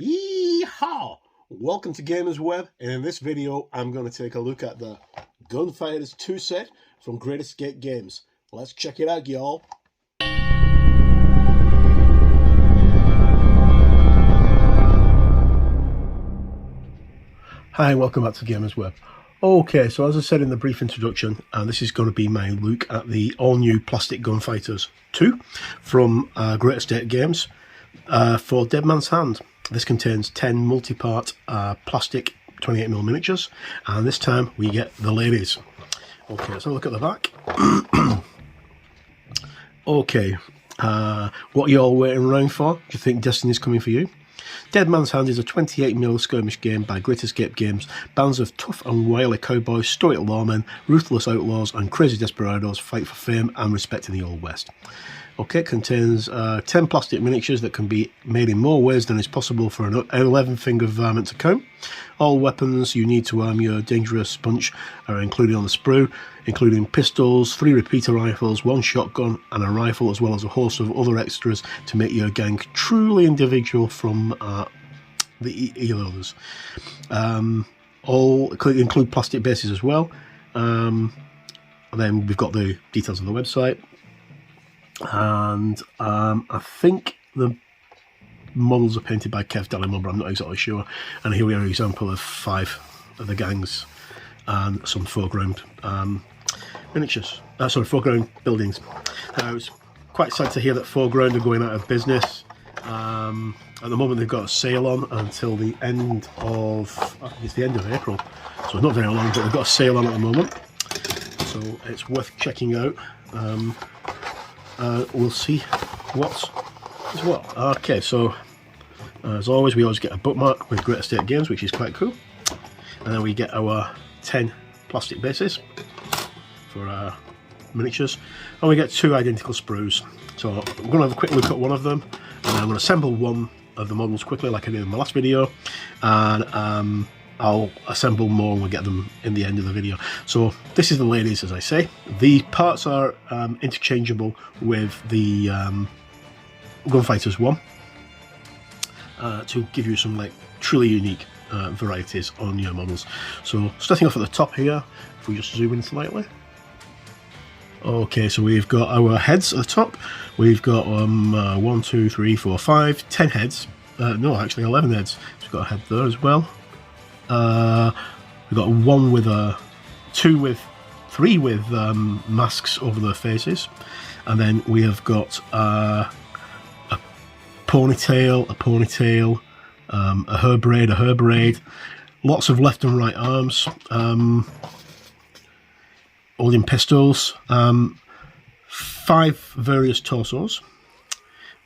Yeehaw! Welcome to Gamers Web, and in this video I'm going to take a look at the Gunfighters II set from Great Escape Games. Let's check it out, y'all. Hi, welcome back to Gamers Web. Okay, so as I said in the brief introduction, this is going to be my look at the all-new plastic Gunfighters II from Great Escape Games for Dead Man's Hand. This contains 10 multi-part plastic 28mm miniatures, and this time we get the ladies. Okay, let's have a look at the back. Okay, what are you all waiting around for? Do you think Destiny's coming for you? Dead Man's Hand is a 28mm skirmish game by Great Escape Games. Bands of tough and wily cowboys, stoic lawmen, ruthless outlaws and crazy desperados fight for fame and respect in the Old West. Okay, it contains 10 plastic miniatures that can be made in more ways than is possible for an 11-finger varmint to count. All weapons you need to arm your dangerous bunch are included on the sprue, including pistols, 3 repeater rifles, 1 shotgun and a rifle, as well as a host of other extras to make your gang truly individual from the others. All include plastic bases as well. And then we've got the details of the website. And I think the models are painted by Kev Dallimore, but I'm not exactly sure. And here we are, an example of 5 of the gangs and some foreground miniatures. Foreground buildings. I was quite sad to hear that Foreground are going out of business. At the moment, they've got a sale on until the end of, I think it's the end of April, so not very long, but they've got a sale on at the moment, so it's worth checking out. We'll see what's what. Okay, so as always, we always get a bookmark with Great Escape Games, which is quite cool. And then we get our 10 plastic bases for our miniatures, and we get 2 identical sprues. So I'm going to have a quick look at one of them, and I'm going to assemble one of the models quickly, like I did in my last video, and I'll assemble more and we'll get them in the end of the video. So this is the ladies, as I say. The parts are interchangeable with the Gunfighters 1 to give you some like truly unique varieties on your models. So starting off at the top here, if we just zoom in slightly. Okay, so we've got our heads at the top. We've got 1, 2, 3, 4, 5, 10 heads. No, actually 11 heads. So we've got a head there as well. We've got 1 with 2 with 3 with masks over their faces, and then we have got a ponytail, a hair braid, lots of left and right arms, holding pistols, 5 various torsos.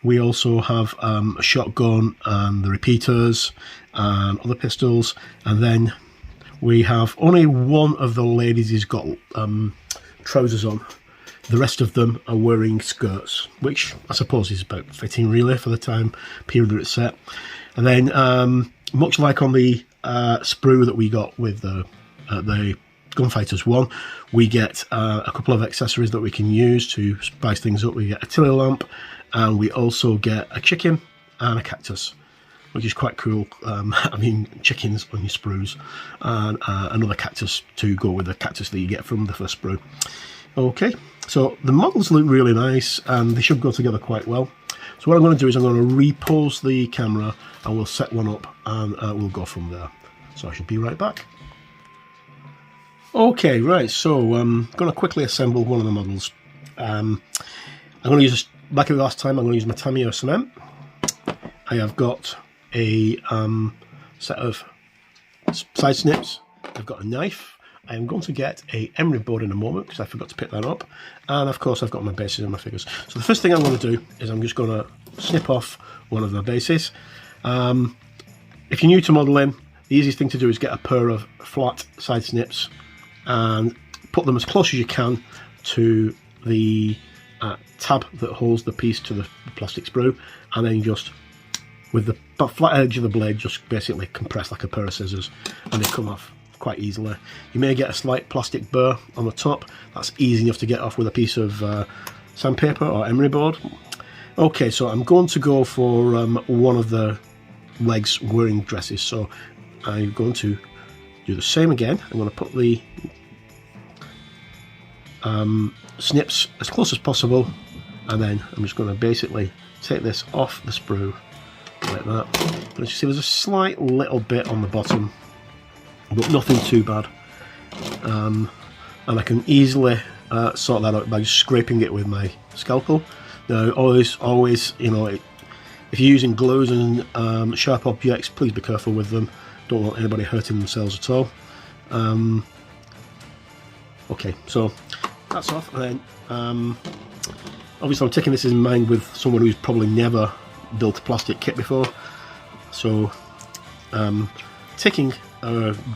We also have a shotgun and the repeaters and other pistols, and then we have only one of the ladies who's got trousers on. The rest of them are wearing skirts, which I suppose is about fitting really for the time period that it's set. And then much like on the sprue that we got with the Gunfighters 1, we get a couple of accessories that we can use to spice things up. We get a tiller lamp, and we also get a chicken and a cactus, which is quite cool. I mean, chickens on your sprues, and another cactus to go with the cactus that you get from the first sprue. Okay, so the models look really nice, and they should go together quite well. So what I'm going to do is I'm going to repose the camera, and we'll set one up, and we'll go from there. So I should be right back. Okay, right, so I'm going to quickly assemble one of the models. I'm going to use, like the last time, I'm going to use my Tamiya cement. I have got a set of side snips. I've got a knife. I am going to get a emery board in a moment because I forgot to pick that up. And of course I've got my bases and my figures. So the first thing I'm going to do is I'm just going to snip off one of the bases. If you're new to modelling, the easiest thing to do is get a pair of flat side snips and put them as close as you can to the tab that holds the piece to the plastic sprue, and then just with the flat edge of the blade just basically compress like a pair of scissors, and they come off quite easily. You may get a slight plastic burr on the top. That's easy enough to get off with a piece of sandpaper or emery board. Okay, so I'm going to go for one of the legs wearing dresses. So I'm going to do the same again. I'm going to put the snips as close as possible, and then I'm just going to basically take this off the sprue like that. And as you see, there's a slight little bit on the bottom, but nothing too bad, and I can easily sort that out by just scraping it with my scalpel. Now always, you know, if you're using glues and sharp objects, please be careful with them. Don't want anybody hurting themselves at all. Okay, so that's off, and then obviously I'm taking this in mind with someone who's probably never built a plastic kit before. So taking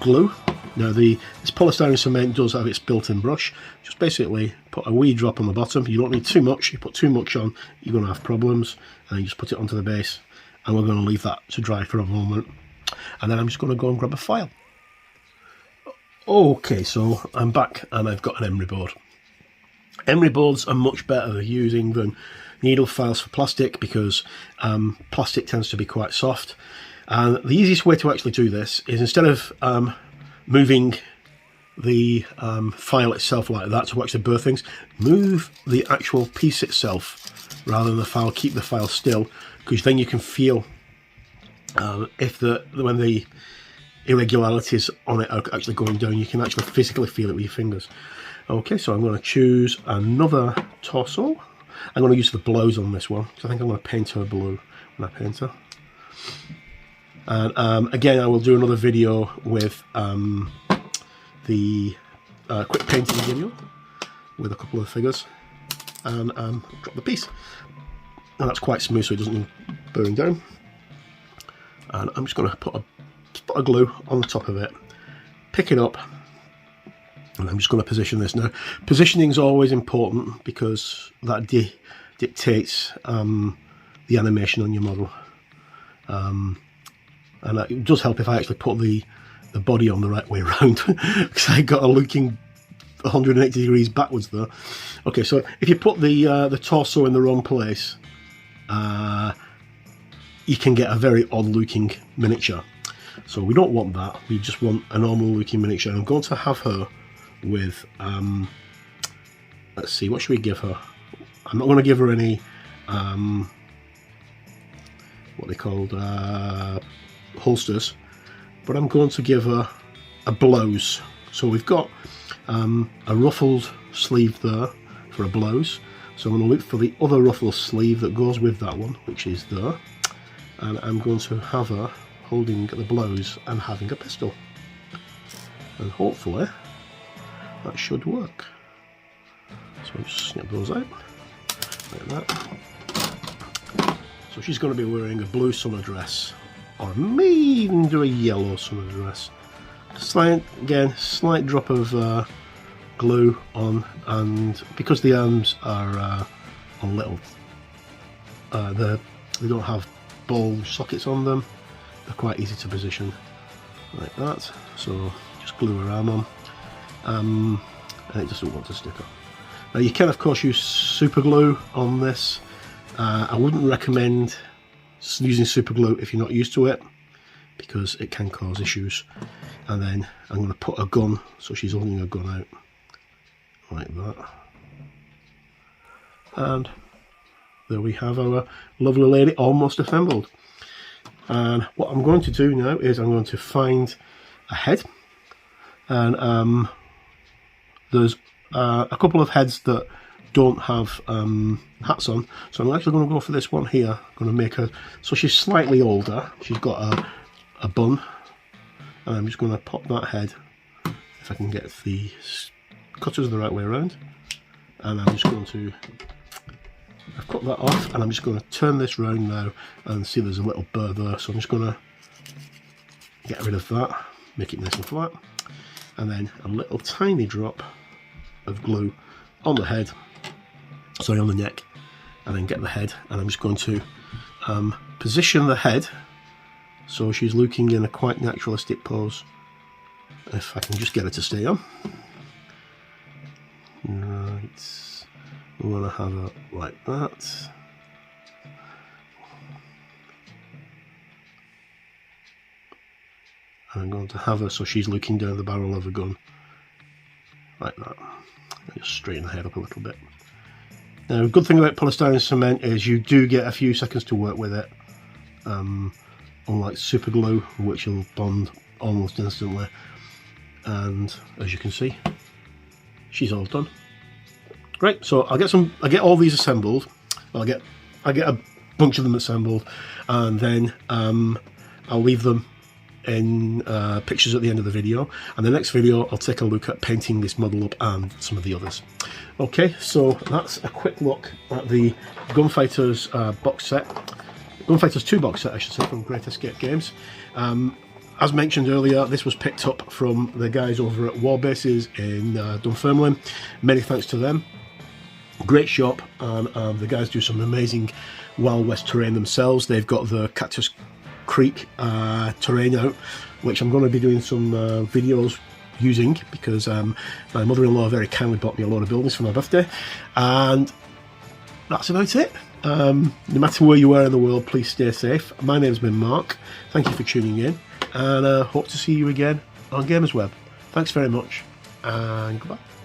glue. Now this polystyrene cement does have its built-in brush. Just basically put a wee drop on the bottom. You don't need too much. You put too much on, you're going to have problems. And you just put it onto the base, and we're going to leave that to dry for a moment. And then I'm just going to go and grab a file. Okay, so I'm back and I've got an emery board. Emery boards are much better using than needle files for plastic, because plastic tends to be quite soft. And the easiest way to actually do this is, instead of moving the file itself like that to actually burr things, move the actual piece itself rather than the file. Keep the file still, because then you can feel when the irregularities on it are actually going down. You can actually physically feel it with your fingers. Okay, so I'm going to choose another torso. I'm going to use the blows on this one, because I think I'm going to paint her blue when I paint her. And again, I will do another video with the quick painting video with a couple of figures, and drop the piece. And that's quite smooth, so it doesn't need burning down. And I'm just going to put a spot of glue on the top of it, pick it up, and I'm just going to position this. Now, positioning is always important, because that dictates the animation on your model. And it does help if I actually put the body on the right way around, because I got a looking 180 degrees backwards there. Okay, so if you put the torso in the wrong place, you can get a very odd looking miniature. So we don't want that. We just want a normal looking miniature. I'm going to have her with let's see, what should we give her? I'm not going to give her any what they called holsters, but I'm going to give her a blouse. So we've got a ruffled sleeve there for a blouse, so I'm going to look for the other ruffled sleeve that goes with that one, which is there, and I'm going to have her holding the blouse and having a pistol, and hopefully that should work. So I'll just snip those out like that. So she's going to be wearing a blue summer dress, or maybe even do a yellow summer dress. Slight drop of glue on, and because the arms are a little, they don't have ball sockets on them, they're quite easy to position like that. So just glue her arm on, and it doesn't want to stick up. Now you can of course use super glue on this. I wouldn't recommend using super glue if you're not used to it, because it can cause issues. And then I'm going to put a gun, so she's holding a gun out like that. And there we have our lovely lady almost assembled. And what I'm going to do now is I'm going to find a head, and there's a couple of heads that don't have hats on, so I'm actually going to go for this one here. I'm going to make her so she's slightly older. She's got a bun, and I'm just going to pop that head, if I can get the cutters the right way around, and I'm just going to, I've cut that off, and I'm just going to turn this round now, and see there's a little burr there, so I'm just going to get rid of that, make it nice and flat, and then a little tiny drop of glue on the head, sorry, on the neck, and then get the head, and I'm just going to position the head so she's looking in a quite naturalistic pose, if I can just get her to stay on. Right, we're going to have her like that. And I'm going to have her so she's looking down the barrel of a gun, like that. Just straighten the head up a little bit. Now, the good thing about polystyrene cement is you do get a few seconds to work with it, unlike super glue, which will bond almost instantly. And as you can see, she's all done. Right, so I get all these assembled. I get a bunch of them assembled, and then I'll leave them in pictures at the end of the video, and the next video I'll take a look at painting this model up and some of the others. Okay, so that's a quick look at the Gunfighters box set, Gunfighters 2 box set I should say, from Great Escape Games. As mentioned earlier, this was picked up from the guys over at Warbases in Dunfermline. Many thanks to them. Great shop, and the guys do some amazing Wild West terrain themselves. They've got the Cactus Creek terrain out, which I'm going to be doing some videos using, because my mother-in-law very kindly bought me a load of buildings for my birthday. And that's about it. No matter where you are in the world, please stay safe. My name's been Mark. Thank you for tuning in, and hope to see you again on Gamers Web. Thanks very much, and goodbye.